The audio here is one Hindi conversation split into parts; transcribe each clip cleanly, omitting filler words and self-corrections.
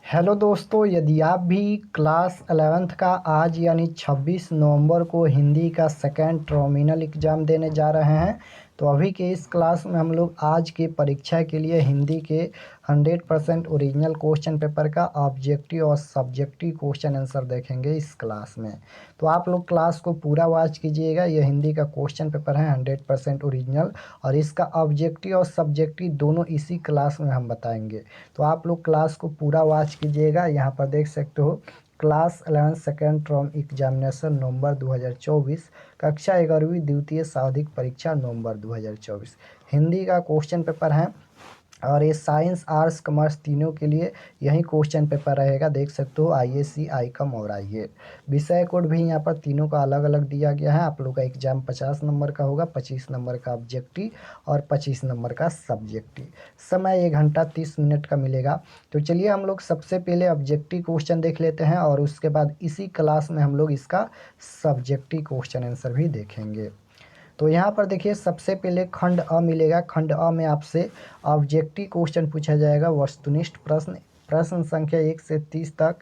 हेलो दोस्तों, यदि आप भी क्लास 11th का आज यानी 26 नवंबर को हिंदी का सेकेंड टर्मिनल एग्ज़ाम देने जा रहे हैं, तो अभी के इस क्लास में हम लोग आज के परीक्षा के लिए हिंदी के 100% ओरिजिनल क्वेश्चन पेपर का ऑब्जेक्टिव और सब्जेक्टिव क्वेश्चन आंसर देखेंगे इस क्लास में। तो आप लोग क्लास को पूरा वॉच कीजिएगा। यह हिंदी का क्वेश्चन पेपर है 100% ओरिजिनल, और इसका ऑब्जेक्टिव और सब्जेक्टिव दोनों इसी क्लास में हम बताएंगे। तो आप लोग क्लास को पूरा वॉच कीजिएगा। यहाँ पर देख सकते हो क्लास 11 सेकेंड टर्म एग्जामिनेशन नवंबर 2024, कक्षा 11वीं द्वितीय सावधिक परीक्षा नवंबर 2024, हिंदी का क्वेश्चन पेपर है। और ये साइंस आर्ट्स कॉमर्स तीनों के लिए यही क्वेश्चन पेपर रहेगा। देख सकते हो आईएससी, आईकॉम और आईए विषय कोड भी यहाँ पर तीनों का अलग अलग दिया गया है। आप लोग का एग्जाम 50 नंबर का होगा, 25 नंबर का ऑब्जेक्टिव और 25 नंबर का सब्जेक्टिव। समय 1 घंटा 30 मिनट का मिलेगा। तो चलिए हम लोग सबसे पहले ऑब्जेक्टिव क्वेश्चन देख लेते हैं, और उसके बाद इसी क्लास में हम लोग इसका सब्जेक्टिव क्वेश्चन आंसर भी देखेंगे। तो यहाँ पर देखिए सबसे पहले खंड अ मिलेगा। खंड अ में आपसे ऑब्जेक्टिव क्वेश्चन पूछा जाएगा, वस्तुनिष्ठ प्रश्न। प्रश्न संख्या 1 से 30 तक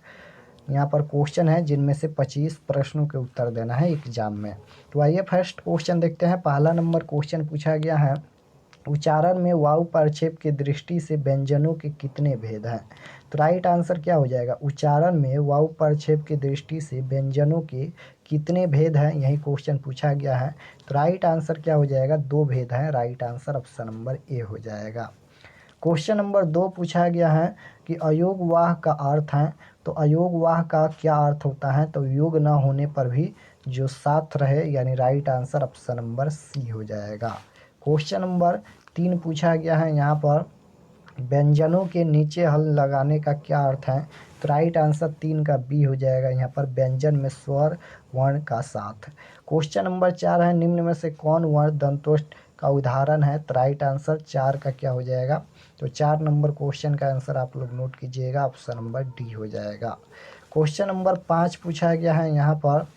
यहाँ पर क्वेश्चन है, जिनमें से 25 प्रश्नों के उत्तर देना है एग्जाम में। तो आइए फर्स्ट क्वेश्चन देखते हैं। पहला नंबर क्वेश्चन पूछा गया है, उच्चारण में वायु प्रक्षेप की दृष्टि से व्यंजनों के कितने भेद हैं। तो राइट आंसर क्या हो जाएगा, उच्चारण में वायु प्रक्षेप की दृष्टि से व्यंजनों के कितने भेद हैं, यही क्वेश्चन पूछा गया है। तो राइट आंसर क्या हो जाएगा, 2 भेद हैं। Right answer option number A हो जाएगा। क्वेश्चन नंबर 2 पूछा गया है कि अयोगवाह का अर्थ है। तो अयोगवाह का क्या अर्थ होता है, तो योग न होने पर भी जो साथ रहे, यानी right answer option number C हो जाएगा। क्वेश्चन नंबर 3 पूछा गया है, यहाँ पर व्यंजनों के नीचे हल लगाने का क्या अर्थ है। तो राइट आंसर 3 का बी हो जाएगा। यहाँ पर व्यंजन में स्वर वर्ण का साथ। क्वेश्चन नंबर 4 है, निम्न में से कौन वर्ण दंतोष्ठ का उदाहरण है। तो राइट आंसर 4 का क्या हो जाएगा, तो 4 नंबर क्वेश्चन का आंसर आप लोग नोट कीजिएगा, ऑप्शन नंबर डी हो जाएगा। क्वेश्चन नंबर 5 पूछा गया है, यहाँ पर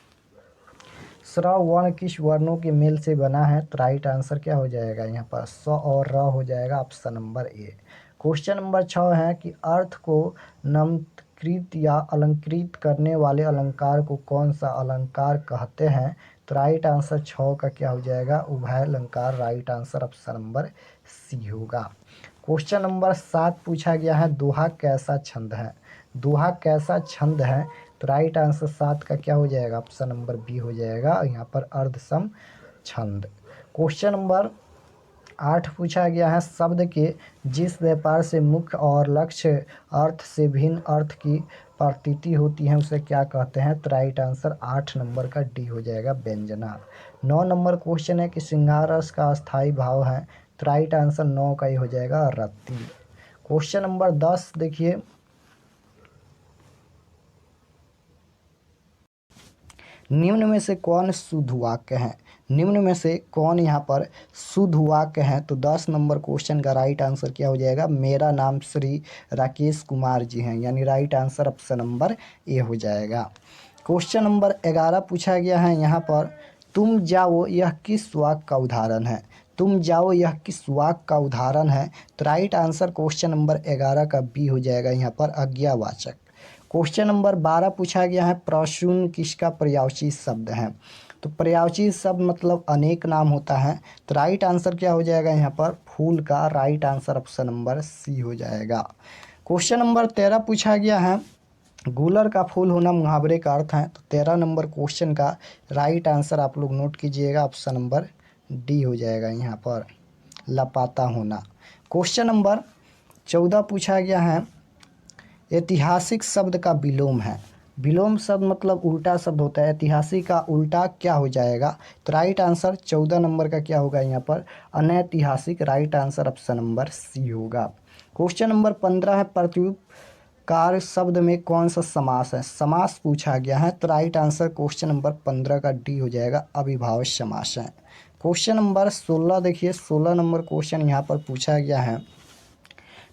स्रव वर्ण किस वर्णों के मेल से बना है। तो राइट आंसर क्या हो जाएगा, यहाँ पर स और र हो जाएगा, ऑप्शन नंबर ए। क्वेश्चन नंबर 6 है कि अर्थ को नामांकित या अलंकृत करने वाले अलंकार को कौन सा अलंकार कहते हैं। तो राइट आंसर 6 का क्या हो जाएगा, उभय अलंकार। Right answer option number C होगा। क्वेश्चन नंबर 7 पूछा गया है, दोहा कैसा छंद है। दोहा कैसा छंद है। तो राइट आंसर 7 का क्या हो जाएगा, ऑप्शन नंबर बी हो जाएगा, यहाँ पर अर्धसम छंद। क्वेश्चन नंबर 8 पूछा गया है, शब्द के जिस व्यापार से मुख्य और लक्ष्य अर्थ से भिन्न अर्थ की प्रतीति होती है उसे क्या कहते हैं। तो राइट आंसर 8 नंबर का डी हो जाएगा, व्यंजना। 9 नंबर क्वेश्चन है कि श्रृंगार रस का अस्थाई भाव है। तो राइट आंसर 9 का ही हो जाएगा, रति। क्वेश्चन नंबर 10 देखिए, निम्न में से कौन शुद्ध वाक्य है। निम्न में से कौन यहाँ पर शुद्ध वाक्य है। तो 10 नंबर क्वेश्चन का राइट आंसर क्या हो जाएगा, मेरा नाम श्री राकेश कुमार जी हैं, यानी right answer option number A हो जाएगा। क्वेश्चन नंबर 11 पूछा गया है, यहाँ पर तुम जाओ यह किस वाक्य का उदाहरण है। तुम जाओ यह किस वाक्य का उदाहरण है। तो राइट आंसर क्वेश्चन नंबर 11 का बी हो जाएगा, यहाँ पर आज्ञावाचक। क्वेश्चन नंबर 12 पूछा गया है, प्रसून किसका पर्यायवाची शब्द है। तो पर्यायवाची शब्द मतलब अनेक नाम होता है। तो राइट आंसर क्या हो जाएगा, यहाँ पर फूल का। Right answer option number C हो जाएगा। क्वेश्चन नंबर 13 पूछा गया है, गूलर का फूल होना मुहावरे का अर्थ है। तो 13 नंबर क्वेश्चन का राइट आंसर आप लोग नोट कीजिएगा, ऑप्शन नंबर डी हो जाएगा, यहाँ पर लपाता होना। क्वेश्चन नंबर 14 पूछा गया है, ऐतिहासिक शब्द का विलोम है। विलोम शब्द मतलब उल्टा शब्द होता है, ऐतिहासिक का उल्टा क्या हो जाएगा। तो राइट आंसर 14 नंबर का क्या होगा, यहाँ पर अनैतिहासिक। Right answer option number C होगा। क्वेश्चन नंबर 15 है, प्रतिकार शब्द में कौन सा समास है। समास पूछा गया है। तो राइट आंसर क्वेश्चन नंबर 15 का डी हो जाएगा, अविभाज्य समास है। क्वेश्चन नंबर 16 देखिए, 16 नंबर क्वेश्चन यहाँ पर पूछा गया है,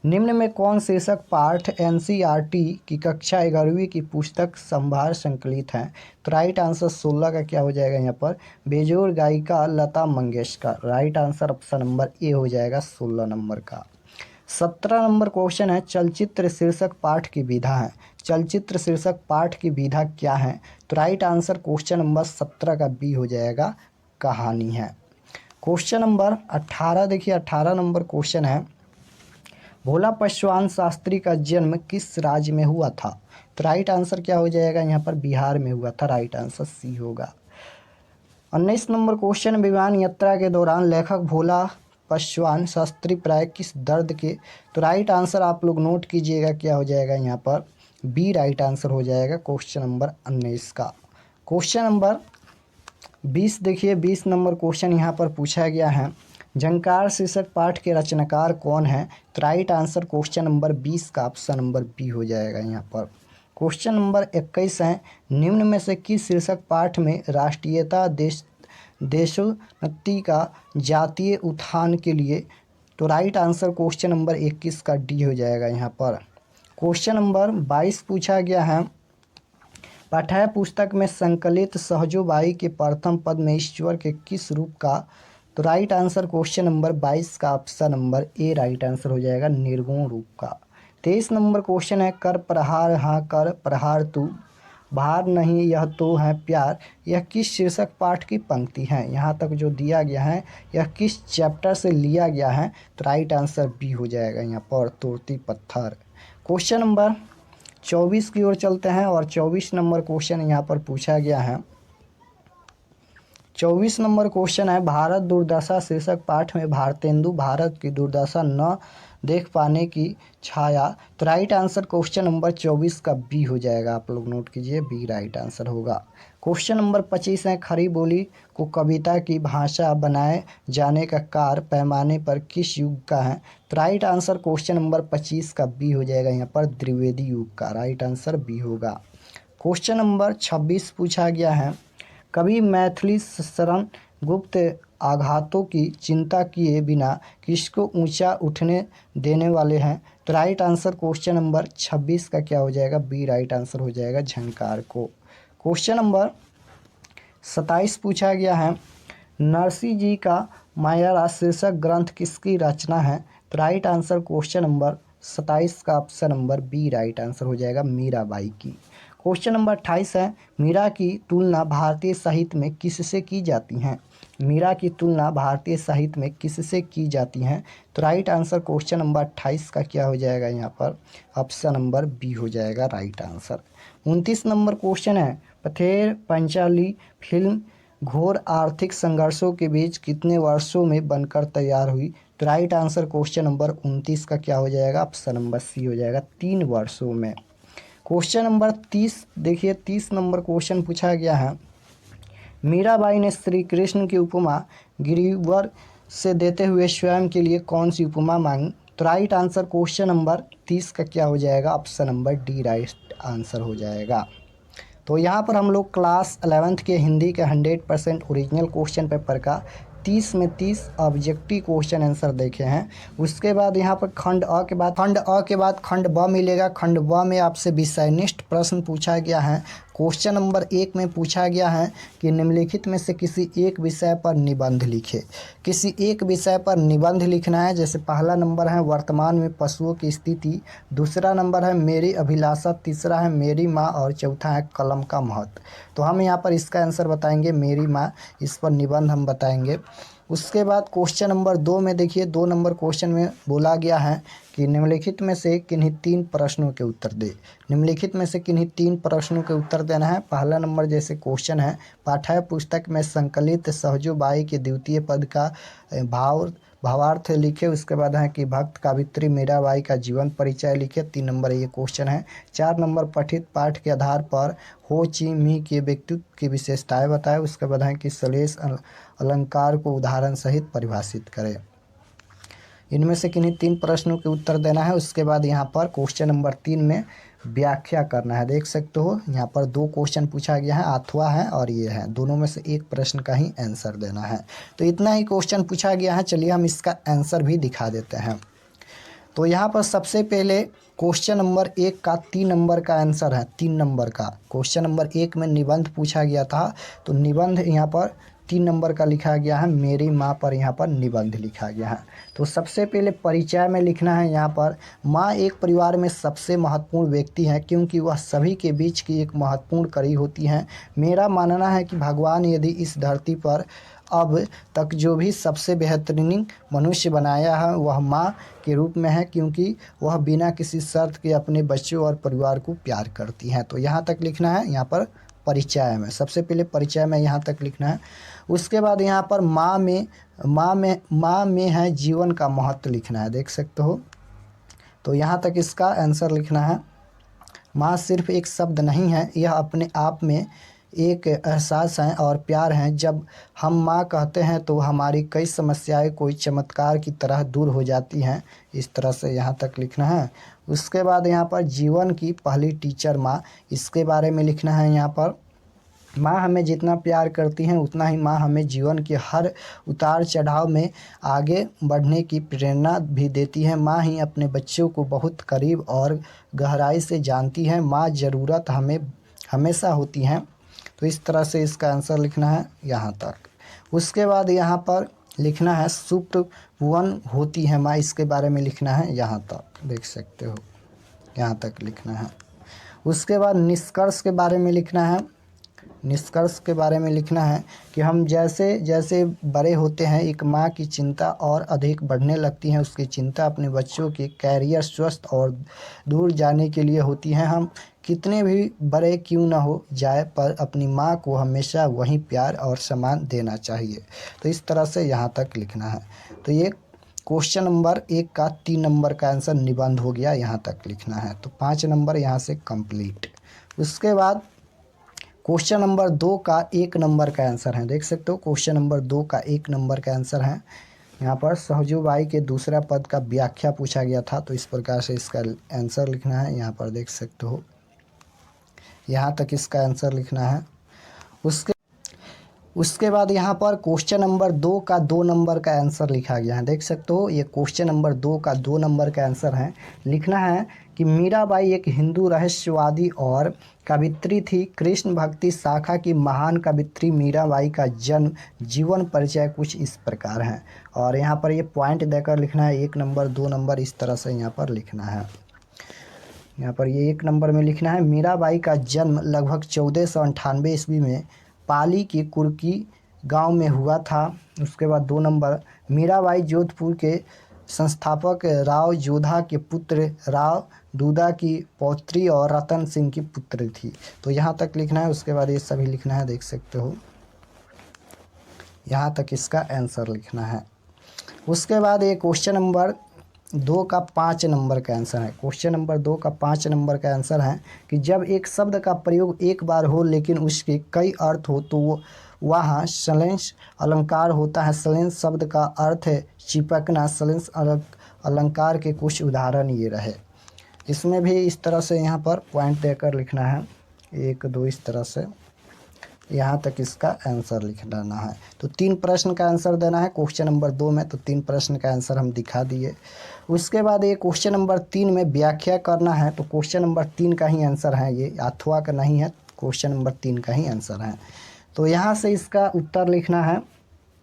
निम्न में कौन शीर्षक पाठ एनसीईआरटी की कक्षा 11वीं की पुस्तक संभार संकलित है। तो राइट आंसर 16 का क्या हो जाएगा, यहाँ पर बेजोड़ गायिका Lata Mangeshkar. Right answer option number A हो जाएगा, 16 नंबर का। 17 नंबर क्वेश्चन है, चलचित्र शीर्षक पाठ की विधा है। चलचित्र शीर्षक पाठ की विधा क्या है? तो राइट आंसर क्वेश्चन नंबर 17 का बी हो जाएगा, कहानी है। क्वेश्चन नंबर 18 देखिए, 18 नंबर क्वेश्चन है, भोला पासवान शास्त्री का जन्म किस राज्य में हुआ था? तो राइट आंसर क्या हो जाएगा यहाँ पर? बिहार में हुआ था। राइट आंसर सी होगा। 19 नंबर क्वेश्चन, विमान यात्रा के दौरान लेखक भोला पासवान शास्त्री प्राय किस दर्द के? तो राइट आंसर आप लोग नोट कीजिएगा, क्या हो जाएगा यहाँ पर? बी राइट आंसर हो जाएगा क्वेश्चन नंबर 19 का। क्वेश्चन नंबर 20 देखिए, 20 नंबर क्वेश्चन यहाँ पर पूछा गया है, झंकार शीर्षक पाठ के रचनाकार कौन है? तो राइट आंसर क्वेश्चन नंबर 20 का ऑप्शन नंबर बी हो जाएगा यहाँ पर। क्वेश्चन नंबर 21 है, निम्न में से किस शीर्षक पाठ में राष्ट्रीयता देशोन्नति का जातीय उत्थान के लिए? तो राइट आंसर क्वेश्चन नंबर 21 का डी हो जाएगा यहाँ पर। क्वेश्चन नंबर 22 पूछा गया है, पाठ्य पुस्तक में संकलित सहजोबाई के प्रथम पद में ईश्वर के किस रूप का? तो राइट आंसर क्वेश्चन नंबर 22 का ऑप्शन नंबर ए राइट आंसर हो जाएगा, निर्गुण रूप का। 23 नंबर क्वेश्चन है, कर प्रहार हाँ कर प्रहार तू भार नहीं यह तो है प्यार, यह किस शीर्षक पाठ की पंक्ति है? यहाँ तक जो दिया गया है यह किस चैप्टर से लिया गया है? तो राइट आंसर बी हो जाएगा यहाँ पर, तोड़ती पत्थर। क्वेश्चन नंबर 24 की ओर चलते हैं और 24 नंबर क्वेश्चन यहाँ पर पूछा गया है, 24 नंबर क्वेश्चन है, भारत दुर्दशा शीर्षक पाठ में भारतेंदु भारत की दुर्दशा न देख पाने की छाया। तो राइट आंसर क्वेश्चन नंबर 24 का बी हो जाएगा, आप लोग नोट कीजिए, बी राइट आंसर होगा। क्वेश्चन नंबर 25 है, खड़ी बोली को कविता की भाषा बनाए जाने का कार्य पैमाने पर किस युग का है? तो राइट आंसर क्वेश्चन नंबर 25 का बी हो जाएगा यहाँ पर, द्विवेदी युग का। राइट आंसर बी होगा। क्वेश्चन नंबर 26 पूछा गया है, कभी मैथिली शरण गुप्त आघातों की चिंता किए बिना किसको ऊंचा उठने देने वाले हैं? तो राइट आंसर क्वेश्चन नंबर 26 का क्या हो जाएगा? बी राइट आंसर हो जाएगा, झंकार को। क्वेश्चन नंबर 27 पूछा गया है, नरसिंह जी का मायारास शीर्षक ग्रंथ किसकी रचना है? तो राइट आंसर क्वेश्चन नंबर 27 का option number B right answer हो जाएगा, मीराबाई की। क्वेश्चन नंबर 28 है, मीरा की तुलना भारतीय साहित्य में किससे की जाती है? मीरा की तुलना भारतीय साहित्य में किससे की जाती है? तो राइट आंसर क्वेश्चन नंबर 28 का क्या हो जाएगा यहाँ पर? ऑप्शन नंबर बी हो जाएगा राइट आंसर। 29 नंबर क्वेश्चन है, पथेर पंचाली फिल्म घोर आर्थिक संघर्षों के बीच कितने वर्षों में बनकर तैयार हुई? तो राइट आंसर क्वेश्चन नंबर 29 का क्या हो जाएगा? ऑप्शन नंबर सी हो जाएगा, 3 वर्षों में। क्वेश्चन नंबर 30 देखिए, 30 नंबर क्वेश्चन पूछा गया है, मीराबाई ने श्री कृष्ण की उपमा गिरिवर से देते हुए स्वयं के लिए कौन सी उपमा मांगी? तो राइट आंसर क्वेश्चन नंबर 30 का क्या हो जाएगा? Option number D right answer हो जाएगा। तो यहाँ पर हम लोग क्लास 11th के हिंदी के 100% ओरिजिनल क्वेश्चन पेपर का 30 में 30 ऑब्जेक्टिव क्वेश्चन आंसर देखे हैं। उसके बाद यहाँ पर खंड अ के बाद खंड ब मिलेगा। खंड ब में आपसे विषयनिष्ठ प्रश्न पूछा गया है। क्वेश्चन नंबर 1 में पूछा गया है कि निम्नलिखित में से किसी एक विषय पर निबंध लिखे। किसी एक विषय पर निबंध लिखना है। जैसे पहला नंबर है वर्तमान में पशुओं की स्थिति, दूसरा नंबर है मेरी अभिलाषा, तीसरा है मेरी माँ और चौथा है कलम का महत्व। तो हम यहाँ पर इसका आंसर बताएंगे मेरी माँ, इस पर निबंध हम बताएंगे। उसके बाद क्वेश्चन नंबर 2 में देखिए, 2 नंबर क्वेश्चन में बोला गया है कि निम्नलिखित में से किन्हीं 3 प्रश्नों के उत्तर दे। निम्नलिखित में से किन्हीं 3 प्रश्नों के उत्तर देना है। पहला नंबर जैसे क्वेश्चन है, पाठ्य पुस्तक में संकलित सहजोबाई के द्वितीय पद का भावार्थ लिखे। उसके बाद है कि भक्त कावित्री मीराबाई का जीवन परिचय लिखे। 3 नंबर ये क्वेश्चन है। 4 नंबर पठित पाठ के आधार पर हो ची मी के व्यक्तित्व की विशेषताएं बताएं। उसके बाद है कि श्लेष अलंकार को उदाहरण सहित परिभाषित करें। इनमें से किन्हीं 3 प्रश्नों के उत्तर देना है। उसके बाद यहाँ पर क्वेश्चन नंबर 3 में व्याख्या करना है। देख सकते हो यहाँ पर 2 क्वेश्चन पूछा गया है, अथवा है और ये है, दोनों में से एक प्रश्न का ही आंसर देना है। तो इतना ही क्वेश्चन पूछा गया है। चलिए हम इसका आंसर भी दिखा देते हैं। तो यहाँ पर सबसे पहले क्वेश्चन नंबर 1 का 3 नंबर का आंसर है। 3 नंबर का क्वेश्चन नंबर 1 में निबंध पूछा गया था, तो निबंध यहाँ पर 3 नंबर का लिखा गया है मेरी माँ पर यहाँ पर निबंध लिखा गया है। तो सबसे पहले परिचय में लिखना है यहाँ पर माँ एक परिवार में सबसे महत्वपूर्ण व्यक्ति हैं क्योंकि वह सभी के बीच की एक महत्वपूर्ण कड़ी होती हैं। मेरा मानना है कि भगवान यदि इस धरती पर अब तक जो भी सबसे बेहतरीन मनुष्य बनाया है वह माँ के रूप में है क्योंकि वह बिना किसी शर्त के अपने बच्चों और परिवार को प्यार करती हैं। तो यहाँ तक लिखना है यहाँ पर परिचय में, सबसे पहले परिचय में यहाँ तक लिखना है। उसके बाद यहाँ पर माँ में है जीवन का महत्व लिखना है, देख सकते हो। तो यहाँ तक इसका आंसर लिखना है। माँ सिर्फ एक शब्द नहीं है, यह अपने आप में एक एहसास है और प्यार है। जब हम माँ कहते हैं तो हमारी कई समस्याएं कोई चमत्कार की तरह दूर हो जाती हैं। इस तरह से यहाँ तक लिखना है। उसके बाद यहाँ पर जीवन की पहली टीचर माँ, इसके बारे में लिखना है। यहाँ पर माँ हमें जितना प्यार करती हैं उतना ही माँ हमें जीवन के हर उतार चढ़ाव में आगे बढ़ने की प्रेरणा भी देती है। माँ ही अपने बच्चों को बहुत करीब और गहराई से जानती है। माँ ज़रूरत हमें हमेशा होती हैं। तो इस तरह से इसका आंसर लिखना है यहाँ तक। उसके बाद यहाँ पर लिखना है सुप्तवन होती है माँ, इसके बारे में लिखना है यहाँ तक, देख सकते हो, यहाँ तक लिखना है। उसके बाद निष्कर्ष के बारे में लिखना है। निष्कर्ष के बारे में लिखना है कि हम जैसे जैसे बड़े होते हैं एक माँ की चिंता और अधिक बढ़ने लगती है। उसकी चिंता अपने बच्चों के कैरियर, स्वस्थ और दूर जाने के लिए होती है। हम कितने भी बड़े क्यों ना हो जाए पर अपनी माँ को हमेशा वही प्यार और सम्मान देना चाहिए। तो इस तरह से यहाँ तक लिखना है। तो ये क्वेश्चन नंबर 1 का 3 नंबर का आंसर निबंध हो गया, यहाँ तक लिखना है। तो 5 नंबर यहाँ से कंप्लीट। उसके बाद क्वेश्चन नंबर 2 का 1 नंबर का आंसर है, देख सकते हो। क्वेश्चन नंबर 2 का 1 नंबर का आंसर है। यहाँ पर सहजूबाई के दूसरा पद का व्याख्या पूछा गया था। तो इस प्रकार से इसका आंसर लिखना है, यहाँ पर देख सकते हो, यहाँ तक इसका आंसर लिखना है। उसके बाद यहाँ पर क्वेश्चन नंबर 2 का 2 नंबर का आंसर लिखा गया है, देख सकते हो। ये क्वेश्चन नंबर 2 का 2 नंबर का आंसर है। लिखना है कि मीराबाई एक हिंदू रहस्यवादी और कवित्री थी। कृष्ण भक्ति शाखा की महान कवित्री मीराबाई का जन्म जीवन परिचय कुछ इस प्रकार है। और यहाँ पर ये पॉइंट देकर लिखना है, 1 नंबर 2 नंबर इस तरह से यहाँ पर लिखना है। यहाँ पर ये 1 नंबर में लिखना है मीराबाई का जन्म लगभग 1498 ईस्वी में पाली के कुर्की गांव में हुआ था। उसके बाद 2 नंबर मीराबाई जोधपुर के संस्थापक राव जोधा के पुत्र राव दूधा की पौत्री और रतन सिंह की पुत्री थी। तो यहाँ तक लिखना है। उसके बाद ये सभी लिखना है, देख सकते हो, यहाँ तक इसका आंसर लिखना है। उसके बाद ये क्वेश्चन नंबर 2 का 5 नंबर का आंसर है। क्वेश्चन नंबर 2 का 5 नंबर का आंसर है कि जब एक शब्द का प्रयोग एक बार हो लेकिन उसके कई अर्थ हो तो वो वहाँ श्लेष अलंकार होता है। श्लेष शब्द का अर्थ है चिपकना। श्लेष अलंकार के कुछ उदाहरण ये रहे। इसमें भी इस तरह से यहाँ पर पॉइंट देकर लिखना है, 1 2 इस तरह से, यहाँ तक इसका आंसर लिख देना है। तो 3 प्रश्न का आंसर देना है क्वेश्चन नंबर 2 में। तो 3 प्रश्न का आंसर हम दिखा दिए। उसके बाद ये क्वेश्चन नंबर 3 में व्याख्या करना है। तो क्वेश्चन नंबर 3 का ही आंसर है, ये अथवा का नहीं है, क्वेश्चन नंबर 3 का ही आंसर है। तो यहाँ से इसका उत्तर लिखना है।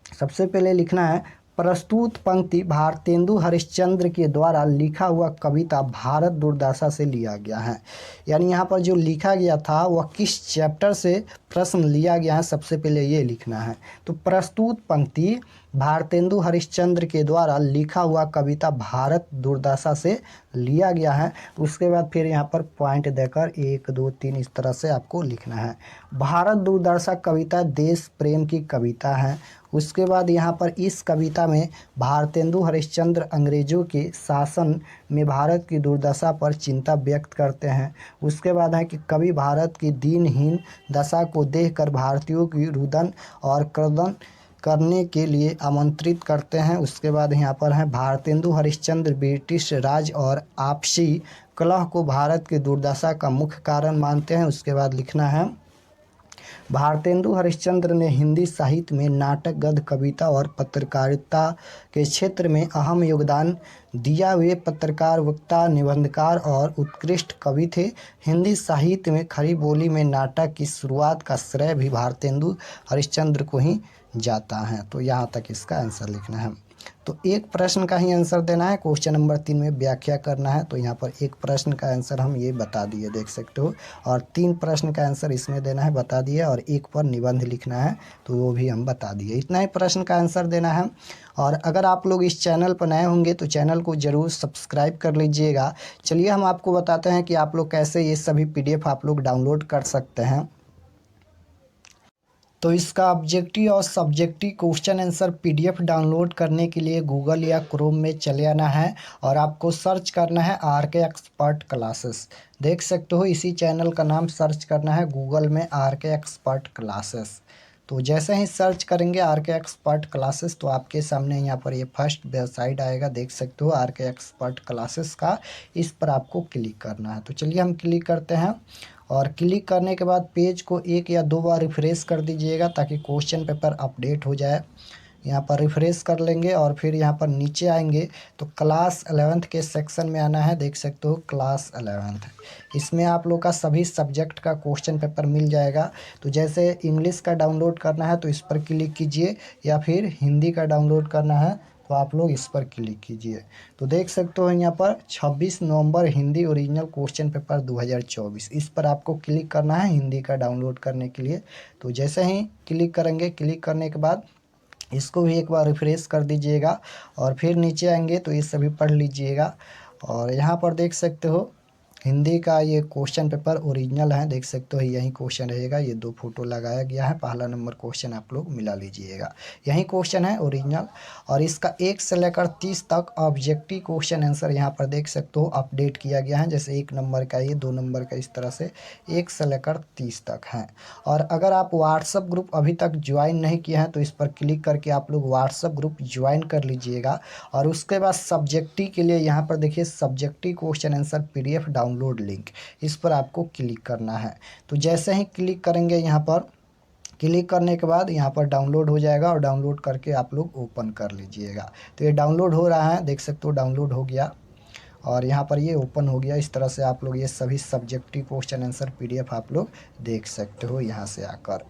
सबसे पहले लिखना है प्रस्तुत पंक्ति भारतेंदु हरिश्चंद्र के द्वारा लिखा हुआ कविता भारत दुर्दशा से लिया गया है। यानी यहाँ पर जो लिखा गया था वह किस चैप्टर से प्रश्न लिया गया है, सबसे पहले ये लिखना है। तो प्रस्तुत पंक्ति भारतेंदु हरिश्चंद्र के द्वारा लिखा हुआ कविता भारत दुर्दशा से लिया गया है। उसके बाद फिर यहाँ पर पॉइंट देकर 1 2 3 इस तरह से आपको लिखना है। भारत दुर्दशा कविता देश प्रेम की कविता है। उसके बाद यहाँ पर इस कविता में भारतेंदु हरिश्चंद्र अंग्रेज़ों के शासन में भारत की दुर्दशा पर चिंता व्यक्त करते हैं। उसके बाद है कि कवि भारत की दीनहीन दशा को देखकर भारतीयों की रुदन और क्रदन करने के लिए आमंत्रित करते हैं। उसके बाद यहाँ पर है भारतेंदु हरिश्चंद्र ब्रिटिश राज और आपसी कलह को भारत की दुर्दशा का मुख्य कारण मानते हैं। उसके बाद लिखना है भारतेंदु हरिश्चंद्र ने हिंदी साहित्य में नाटक, गद्य, कविता और पत्रकारिता के क्षेत्र में अहम योगदान दिया। वे पत्रकार, वक्ता, निबंधकार और उत्कृष्ट कवि थे। हिंदी साहित्य में खड़ी बोली में नाटक की शुरुआत का श्रेय भी भारतेंदु हरिश्चंद्र को ही जाता है। तो यहाँ तक इसका आंसर लिखना है। तो एक प्रश्न का ही आंसर देना है। क्वेश्चन नंबर 3 में व्याख्या करना है। तो यहाँ पर एक प्रश्न का आंसर हम ये बता दिए, देख सकते हो, और 3 प्रश्न का आंसर इसमें देना है, बता दिए, और एक पर निबंध लिखना है, तो वो भी हम बता दिए। इतना ही प्रश्न का आंसर देना है। और अगर आप लोग इस चैनल पर नए होंगे तो चैनल को ज़रूर सब्सक्राइब कर लीजिएगा। चलिए हम आपको बताते हैं कि आप लोग कैसे ये सभी PDF आप लोग डाउनलोड कर सकते हैं। तो इसका ऑब्जेक्टिव और subjective question answer PDF download करने के लिए गूगल या क्रोम में चले आना है और आपको सर्च करना है RK एक्सपर्ट क्लासेस। देख सकते हो, इसी चैनल का नाम सर्च करना है गूगल में, RK एक्सपर्ट क्लासेस। तो जैसे ही सर्च करेंगे RK एक्सपर्ट क्लासेस तो आपके सामने यहाँ पर ये फर्स्ट वेबसाइट आएगा, देख सकते हो, RK एक्सपर्ट क्लासेस का। इस पर आपको क्लिक करना है। तो चलिए हम क्लिक करते हैं। और क्लिक करने के बाद पेज को 1 या 2 बार रिफ़्रेश कर दीजिएगा ताकि क्वेश्चन पेपर अपडेट हो जाए। यहाँ पर रिफ़्रेश कर लेंगे और फिर यहाँ पर नीचे आएंगे तो क्लास 11th के सेक्शन में आना है, देख सकते हो, क्लास 11th। इसमें आप लोग का सभी सब्जेक्ट का क्वेश्चन पेपर मिल जाएगा। तो जैसे इंग्लिश का डाउनलोड करना है तो इस पर क्लिक कीजिए, या फिर हिंदी का डाउनलोड करना है तो आप लोग इस पर क्लिक कीजिए। तो देख सकते हो यहाँ पर 26 नवंबर हिंदी ओरिजिनल क्वेश्चन पेपर 2024, इस पर आपको क्लिक करना है हिंदी का डाउनलोड करने के लिए। तो जैसे ही क्लिक करेंगे, क्लिक करने के बाद इसको भी एक बार रिफ़्रेश कर दीजिएगा और फिर नीचे आएंगे तो ये सभी पढ़ लीजिएगा। और यहाँ पर देख सकते हो हिंदी का ये क्वेश्चन पेपर ओरिजिनल है, देख सकते हो, यही क्वेश्चन रहेगा। ये 2 फोटो लगाया गया है, पहला नंबर क्वेश्चन आप लोग मिला लीजिएगा, यही क्वेश्चन है ओरिजिनल। और इसका 1 से लेकर 30 तक ऑब्जेक्टिव क्वेश्चन आंसर यहाँ पर देख सकते हो अपडेट किया गया है। जैसे 1 नंबर का, ये 2 नंबर का, इस तरह से 1 से लेकर 30 तक हैं। और अगर आप व्हाट्सअप ग्रुप अभी तक ज्वाइन नहीं किए हैं तो इस पर क्लिक करके आप लोग व्हाट्सअप ग्रुप ज्वाइन कर लीजिएगा। और उसके बाद सब्जेक्टिव के लिए यहाँ पर देखिए subjective question answer PDF download link, इस पर आपको क्लिक करना है। तो जैसे ही क्लिक करेंगे, यहाँ पर क्लिक करने के बाद यहाँ पर डाउनलोड हो जाएगा और डाउनलोड करके आप लोग ओपन कर लीजिएगा। तो ये डाउनलोड हो रहा है, देख सकते हो, डाउनलोड हो गया और यहाँ पर ये ओपन हो गया। इस तरह से आप लोग ये सभी सब्जेक्टिव क्वेश्चन आंसर PDF आप लोग देख सकते हो यहाँ से आकर।